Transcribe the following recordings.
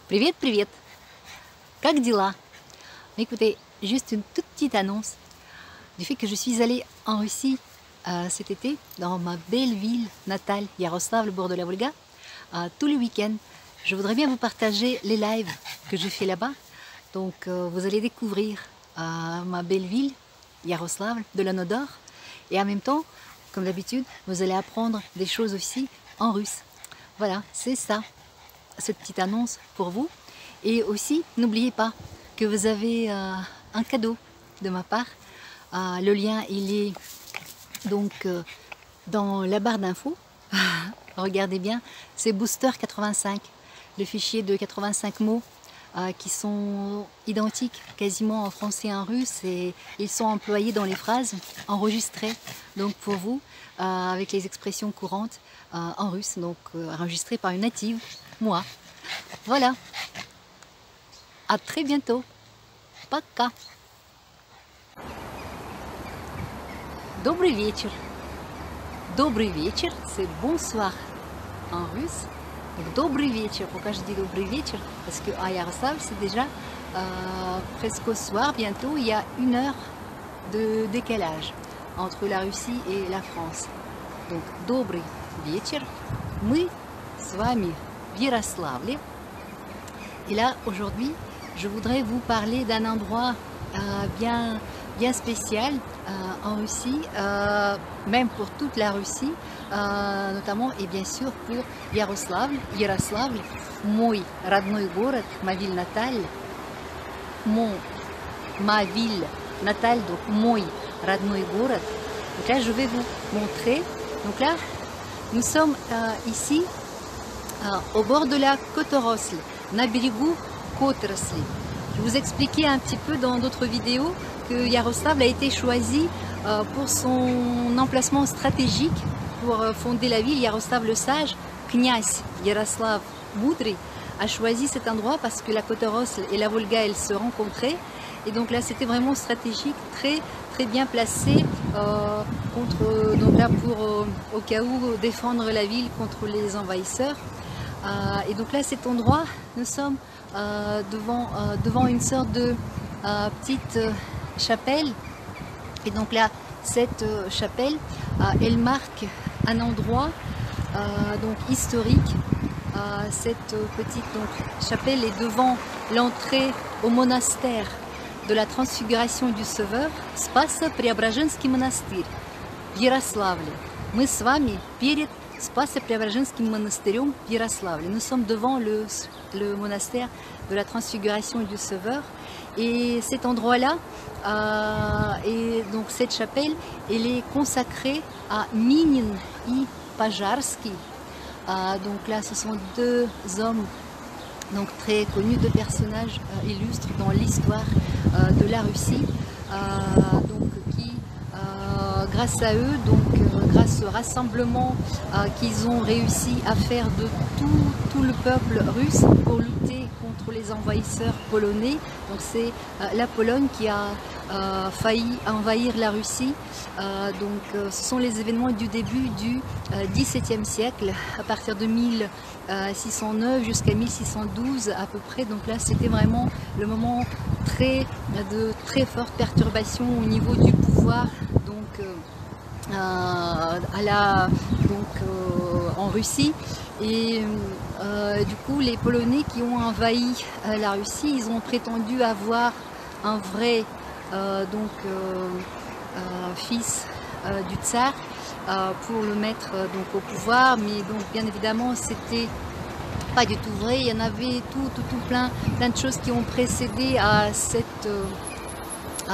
Привет, привет! Как дела? Écoutez, juste une toute petite annonce du fait que je suis allée en Russie cet été, dans ma belle ville natale, Yaroslavl, au bord de la Volga, tous les week-ends. Je voudrais bien vous partager les lives que je fais là-bas. Donc vous allez découvrir ma belle ville, Yaroslavl, de l'Anneau d'Or. Et en même temps, comme d'habitude, vous allez apprendre des choses aussi en russe. Voilà, c'est ça, cette petite annonce pour vous. Et aussi, n'oubliez pas que vous avez un cadeau de ma part. Le lien, il est donc dans la barre d'infos. Regardez bien, c'est Booster 85, le fichier de 85 mots qui sont identiques quasiment en français et en russe, et ils sont employés dans les phrases enregistrées, donc pour vous, avec les expressions courantes en russe, donc enregistrées par une native, moi. Voilà, à très bientôt, пока. Добрый вечер. Добрый вечер, c'est bonsoir en russe. Donc добрый вечер, pourquoi je dis добрый вечер? Parce que à Yaroslavl, c'est déjà presque au soir, bientôt, il y a 1 heure de décalage entre la Russie et la France. Donc добрый вечер, мы с вами в Ярославле. Et là, aujourd'hui, je voudrais vous parler d'un endroit bien spécial en Russie, même pour toute la Russie, notamment et bien sûr pour Ярославль. Ярославль, мой родной город, ma ville natale, ma ville natale, donc мой родной город. Donc là, je vais vous montrer. Donc là, nous sommes ici, au bord de la Kotorosl, на берегу Kotorosl. Je vous expliquais un petit peu dans d'autres vidéos que Yaroslavl a été choisi pour son emplacement stratégique pour fonder la ville. Yaroslavl le Sage, Kniaz Yaroslav Moudry, a choisi cet endroit parce que la Kotorosl et la Volga, elles se rencontraient. Et donc là, c'était vraiment stratégique, très bien placé donc là pour au cas où défendre la ville contre les envahisseurs. Et donc là, cet endroit, nous sommes devant une sorte de petite chapelle. Et donc là, cette chapelle, elle marque un endroit donc historique. Cette petite chapelle est devant l'entrée au monastère de la Transfiguration du Sauveur, Спасо-Преображенский монастырь в Ярославле. Мы с вами перед Спасо-Преображенским монастырем в Ярославле. Nous sommes devant le monastère de la Transfiguration du Sauveur. Et cet endroit-là, et donc cette chapelle, elle est consacrée à Minin et Pajarski. Donc là, ce sont 2 hommes donc très connus, 2 personnages illustres dans l'histoire de la Russie, donc qui, grâce à eux, grâce au rassemblement qu'ils ont réussi à faire de tout le peuple russe pour lutter contre les envahisseurs polonais. Donc c'est la Pologne qui a failli envahir la Russie. Ce sont les événements du début du XVIIe siècle, à partir de 1609 jusqu'à 1612 à peu près. Donc là, c'était vraiment le moment de très forte perturbation au niveau du pouvoir. En Russie, et du coup les Polonais qui ont envahi la Russie, ils ont prétendu avoir un vrai fils du tsar pour le mettre au pouvoir, mais donc bien évidemment c'était pas du tout vrai. Il y en avait plein de choses qui ont précédé à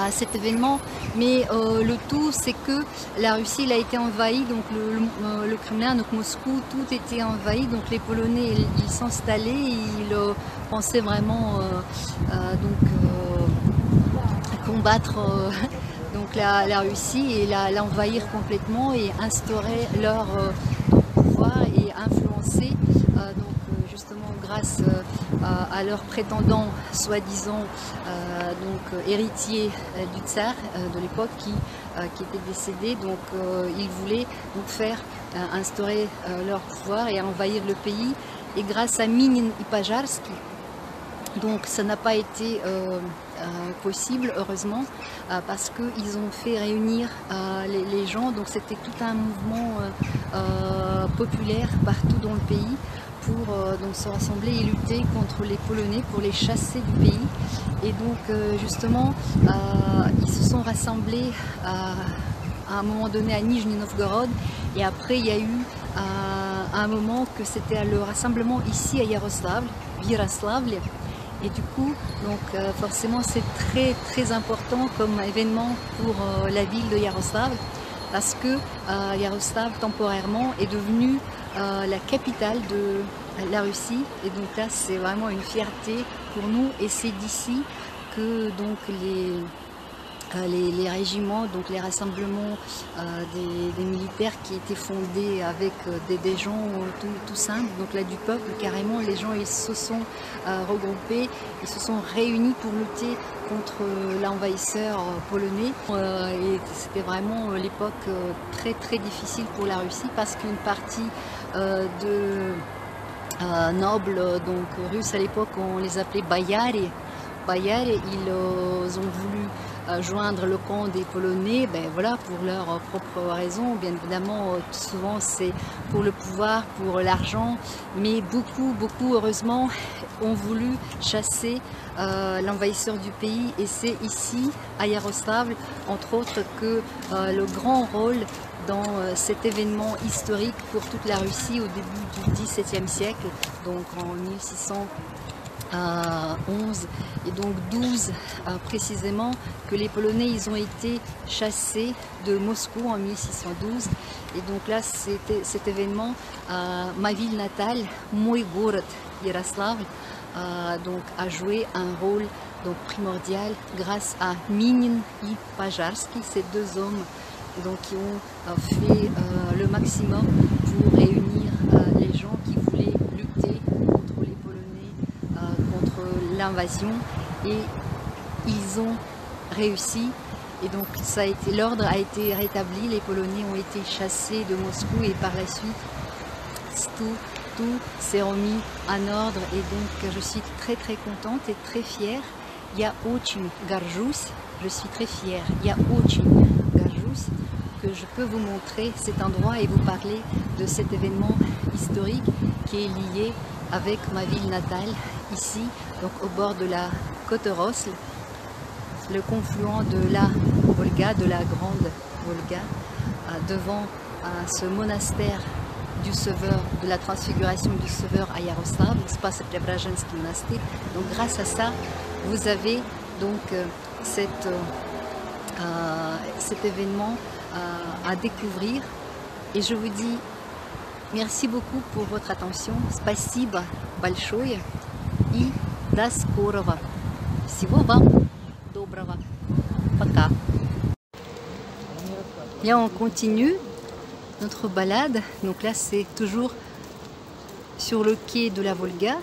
cet événement, mais le tout c'est que la Russie a été envahie, donc le Kremlin, donc Moscou, tout était envahi, donc les Polonais ils s'installaient, ils pensaient vraiment combattre donc la Russie et l'envahir complètement et instaurer leur pouvoir et influencer justement grâce à leurs prétendants soi-disant héritiers du tsar de l'époque qui était décédé. Donc ils voulaient faire instaurer leur pouvoir et envahir le pays. Et grâce à Minin et Pajarski, Donc ça n'a pas été possible, heureusement, parce qu'ils ont fait réunir les gens. Donc c'était tout un mouvement populaire partout dans le pays pour donc se rassembler et lutter contre les Polonais, pour les chasser du pays. Et donc justement, ils se sont rassemblés à un moment donné à Nijni Novgorod, et après il y a eu un moment que c'était le rassemblement ici à Yaroslavl, Yaroslavl. Et du coup, donc forcément c'est très important comme événement pour la ville de Yaroslavl, parce que Yaroslavl temporairement est devenue la capitale de la Russie. Et donc là c'est vraiment une fierté pour nous, et c'est d'ici que donc les régiments, donc les rassemblements des militaires qui étaient fondés avec des gens tout simples, donc là du peuple carrément, les gens ils se sont regroupés, ils se sont réunis pour lutter contre l'envahisseur polonais, et c'était vraiment l'époque très difficile pour la Russie, parce qu'une partie de nobles donc russes à l'époque, on les appelait bayari. Ils ont voulu joindre le camp des Polonais, ben voilà, pour leurs propres raisons. Bien évidemment, souvent c'est pour le pouvoir, pour l'argent, mais beaucoup heureusement ont voulu chasser l'envahisseur du pays. Et c'est ici, à Yaroslavl, entre autres, que le grand rôle dans cet événement historique pour toute la Russie au début du XVIIe siècle, donc en 1611 et donc 12 précisément, que les Polonais ils ont été chassés de Moscou en 1612. Et donc là c'était cet événement, ma ville natale, Moy Gorod Yaroslavl, donc a joué un rôle donc primordial grâce à Minin et Pajarski, ces deux hommes donc qui ont fait le maximum pour réunir les gens qui voulaient lutter contre les Polonais, contre l'invasion, et ils ont réussi. Et donc ça a été, l'ordre a été rétabli, les Polonais ont été chassés de Moscou, et par la suite tout s'est remis en ordre. Et donc je suis très contente et très fière. Я очень горжусь, je suis très fière. Я очень горжусь que je peux vous montrer cet endroit et vous parler de cet événement historique qui est lié avec ma ville natale, ici, donc au bord de la Kotorosl, le confluent de la Volga, de la grande Volga, devant ce monastère du Sauveur, de la transfiguration du Sauveur à Yaroslavl, Spassi-Preobrazhensky monastère. Donc grâce à ça, vous avez donc cet événement à découvrir. Et je vous dis merci beaucoup pour votre attention. Спасибо большое и до скорого. Всего вам доброго. Пока. Bien, on continue notre balade. Donc là, c'est toujours sur le quai de la Volga,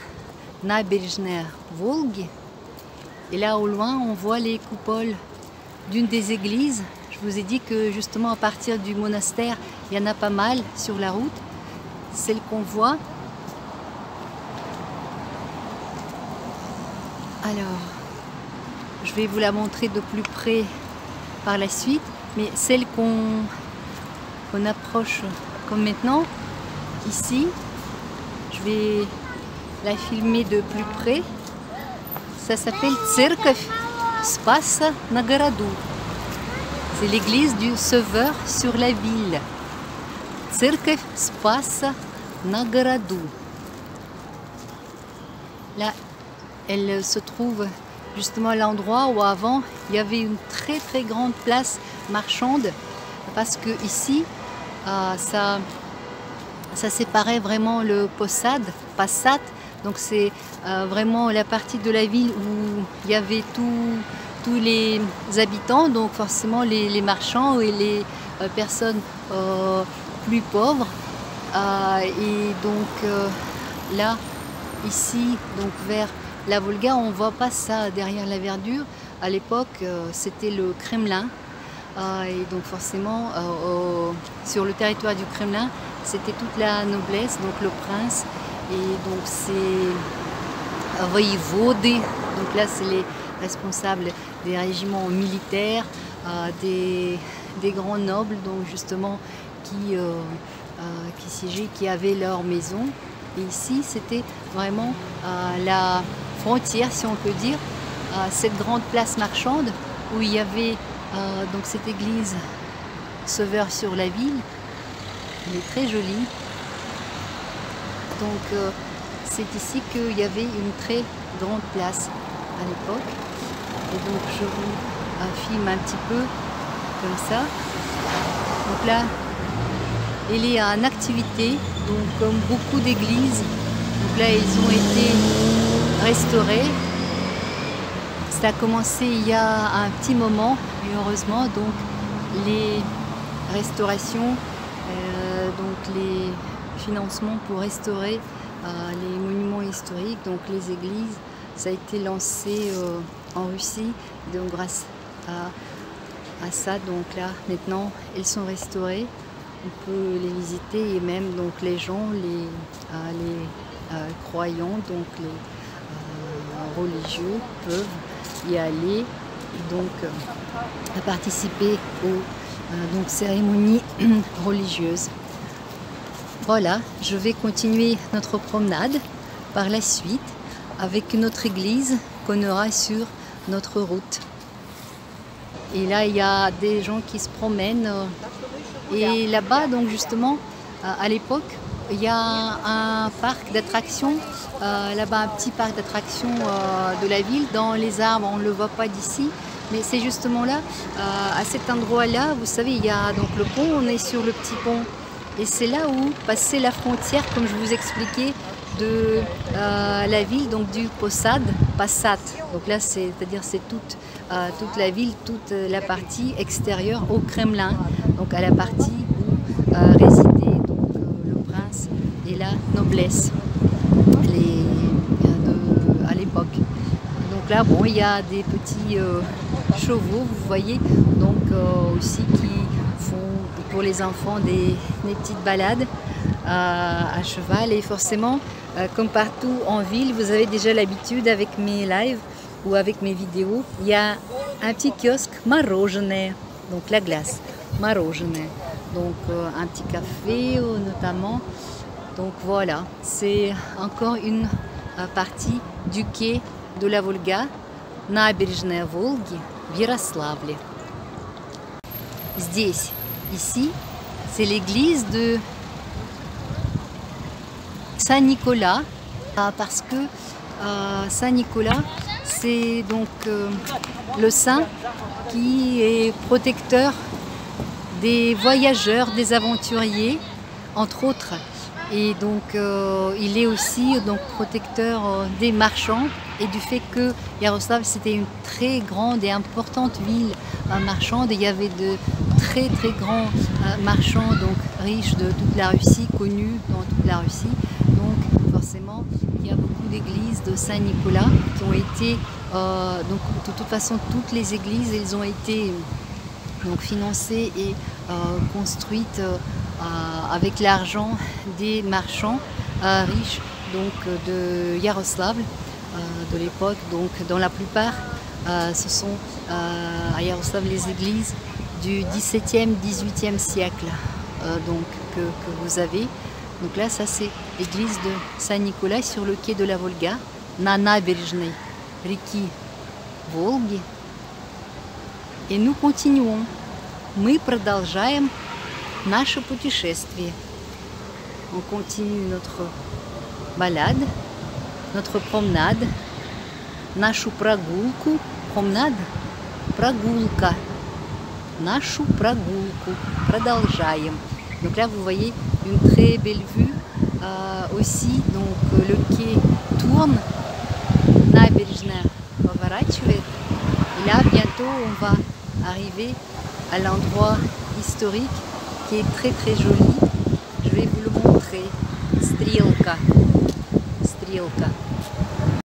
Nabережная Волги. Et là, au loin, on voit les coupoles d'une des églises. Je vous ai dit que justement, à partir du monastère, il y en a pas mal sur la route. Celle qu'on voit. Alors, je vais vous la montrer de plus près par la suite. Mais celle qu'on approche comme maintenant, ici, je vais la filmer de plus près. Ça s'appelle Церковь Спаса на городу. C'est l'église du Sauveur sur la ville. Церковь Спаса на городу. Là, elle se trouve justement à l'endroit où avant il y avait une très grande place marchande, parce que ici ça séparait vraiment le Passat, donc c'est vraiment la partie de la ville où il y avait tous les habitants, donc forcément les marchands et les personnes plus pauvres, et donc là ici donc vers la Volga, on ne voit pas ça derrière la verdure. À l'époque, c'était le Kremlin. Et donc forcément, sur le territoire du Kremlin, c'était toute la noblesse, donc le prince. Et donc c'est voïvodes, donc là c'est les responsables des régiments militaires, des grands nobles, donc justement qui siégeaient, qui avaient leur maison. Et ici c'était vraiment la frontière, si on peut dire, cette grande place marchande où il y avait donc cette église Sauveur sur la ville. Elle est très jolie. Donc c'est ici qu'il y avait une très grande place à l'époque. Et donc je vous filme un petit peu comme ça. Donc là, elle est en activité, donc comme beaucoup d'églises. Donc là, ils ont été restaurés. Ça a commencé il y a un petit moment, et heureusement, donc les restaurations, donc les financements pour restaurer les monuments historiques, donc les églises, ça a été lancé en Russie. Donc grâce à ça, donc là maintenant elles sont restaurées, on peut les visiter et même donc les gens, les croyants, donc les religieux peuvent y aller, donc à participer aux donc cérémonies religieuses. Voilà, je vais continuer notre promenade par la suite avec une autre église qu'on aura sur notre route. Et là, il y a des gens qui se promènent. Et là-bas, donc justement, à l'époque, il y a un parc d'attractions, là-bas un petit parc d'attractions de la ville. Dans les arbres, on ne le voit pas d'ici, mais c'est justement là, à cet endroit-là, vous savez, il y a donc le pont, on est sur le petit pont. Et c'est là où passait la frontière, comme je vous expliquais, de la ville, donc du Passat. Donc là, c'est-à-dire c'est toute la ville, toute la partie extérieure au Kremlin, donc à la partie où résidait donc, le prince et la noblesse à l'époque. Donc là, bon, il y a des petits chevaux, vous voyez, donc aussi qui font pour les enfants des petites balades à cheval. Et forcément, comme partout en ville, vous avez déjà l'habitude avec mes lives ou avec mes vidéos, il y a un petit kiosque мороженое, donc la glace, мороженое, donc un petit café notamment. Donc voilà, c'est encore une partie du quai de la Volga, набережная Волги в Ярославле. Здесь, ici, c'est l'église de Saint-Nicolas, parce que Saint-Nicolas, c'est donc le saint qui est protecteur des voyageurs, des aventuriers, entre autres. Et donc il est aussi donc protecteur des marchands et du fait que Yaroslav c'était une très grande et importante ville marchande. Et il y avait de très grands marchands donc riches de toute la Russie, connus dans toute la Russie. Donc forcément il y a beaucoup d'églises de Saint-Nicolas qui ont été donc de toute façon toutes les églises elles ont été donc financées et construites avec l'argent des marchands riches donc de Yaroslav de l'époque. Donc dans la plupart ce sont à Yaroslav les églises du XVIIe, XVIIIe siècle donc que vous avez. Donc là ça c'est l'église de Saint-Nicolas sur le quai de la Volga, на набережной реки Волги. Et nous continuons. Мы продолжаем наше путешествие. On continue notre balade, notre promenade, нашу прогулку, promenade, прогулка, нашу прогулку, продолжаем. Donc là vous voyez une très belle vue aussi, donc le quai tourne, набережная поворачивает. Et là bientôt on va arriver à l'endroit historique qui est très joli. Je vais vous le montrer. Стрелка. Стрелка.